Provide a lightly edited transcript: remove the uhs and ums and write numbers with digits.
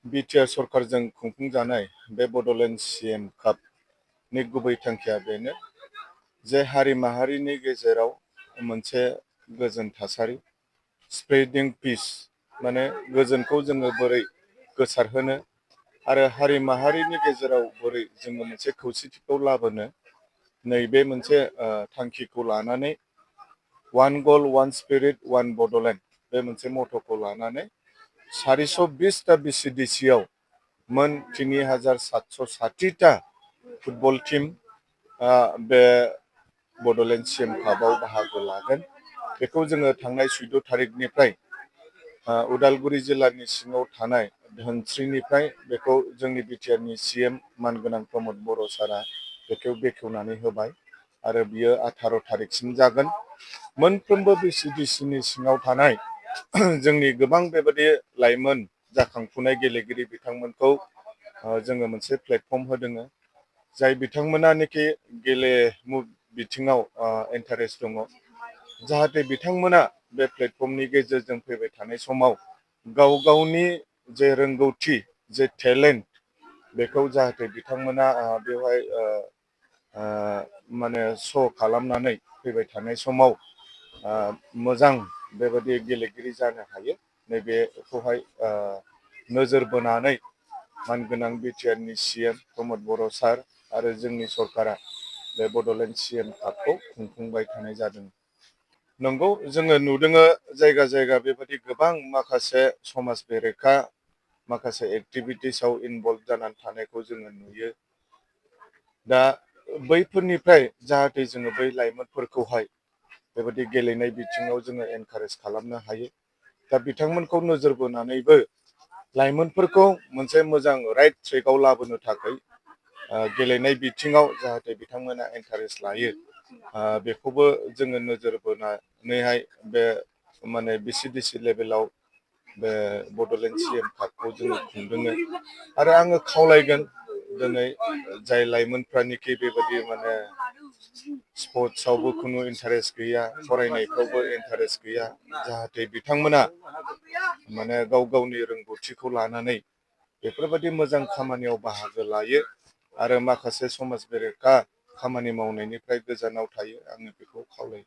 BTR सरकारजों खुंफुंजानाय बे Bodoland CM कापनि गुबै थांखिया बेनो जे हारि माहारिनि गेजेराव मोनसे गोजोन थासारि स्प्रेडिं पिस माने गोजोनखौ जोङो बोरै गोसारहोनो आरो हारि माहारिनि गेजेराव बोरै जोङो मोनसे खौसेथिखौ लाबोनो नैबे मोनसे थांखिखौ लानानै वान गल वान स्पिरिट वान बड'लेण्ड बे मोनसे मट'खौ लानानै 420टा बिसिडिसिआव मोन 3760टा फुटबल टीम बे बड'लेण्ड सिएम कापआव बाहागो लागोन। बेखौ जोङो थांनाय 14 थारिखनिफ्राय उदालगुरि जिल्लानि सिङाव थानाय धोनस्रिनिफ्राय बेखौ जोंनि बिटिआरनि सिएम मानगोनां प्रमद बर' सारा बेखौ बेखेवनानै होबाय आरो बियो 18 थारिखसिम जागोन। मोनफ्रोमबो बिसिडिसिनि सिङाव थानाय जोंनि गोबां बेबायदि लाइमोन जाखांफुनाय गेलेगिरि बिथांमोनखौ जोङो मोनसे प्लेटफर्म होदों जाय बिथांमोनानोखि गेलेमु बिथिङाव इन्टारेस्ट दङ जाहाथे बिथांमोना बे प्लेटफर्मनि गेजेरजों फैबाय थानाय समाव गाव गावनि जे रोंगौथि जे टेलेन्ट बेखौ जाहाथे बिथांमोना बेवहाय माने श' खालामनानै फैबाय थानाय समाव मोजां बेबायदि गेलेगिरि जानो हायो नैबेखौहाय नोजोर बोनानै मानगोनां बिटिआरनि सिएम प्रमद बर' सार आरो जोंनि सरकारा बे बड'लेण्ड सिएम कापखौ खुंफुंबाय थानाय जादों। नंगौ जोङो नुदों जायगा जायगा बेबायदि गोबां माखासे समाज बेरेखा माखासे एक्टिभिटिसाव इनभल्भ जानानै थानायखौ जोङो नुयो। दा बैफोरनिफ्राय जाहाथे जोङो बै लाइमोनफोरखौहाय बेबायदि गेलेनाय बिथिङाव जोङो एनकारेज खालामनो हायो। दा बिथांमोनखौ नोजोर बोनानैबो लाइमोनफोरखौ मोनसे मोजां राइट ट्रेकआव लाबोनो थाखाय गेलेनाय बिथिङाव जाहाथे बिथांमोना एन्कारेज लायो बेखौबो जोङो नोजोर बोनानैहाय बे माने बिसिडिसि लेभेलाव बे बड'लेण्ड सिएम कापखौ जोङो खुंदों आरो आङो खावलायगोन दिनै जाय लाइमोनफ्रानोखि बेबायदि माने स्पर्ट्सआवबो खुनु इन्टारेस्ट गैया फरायनायफ्रावबो इन्टारेस्ट गैया जाहाथे बिथांमोना माने गाव गावनि रोंगौथिखौ लानानै बेफोरबायदि मोजां खामानियाव बाहागो लायो आरो माखासे समाज बेरेखा खामानि मावनायनिफ्राय गोजानाव थायो आङो बेखौ खावलायो।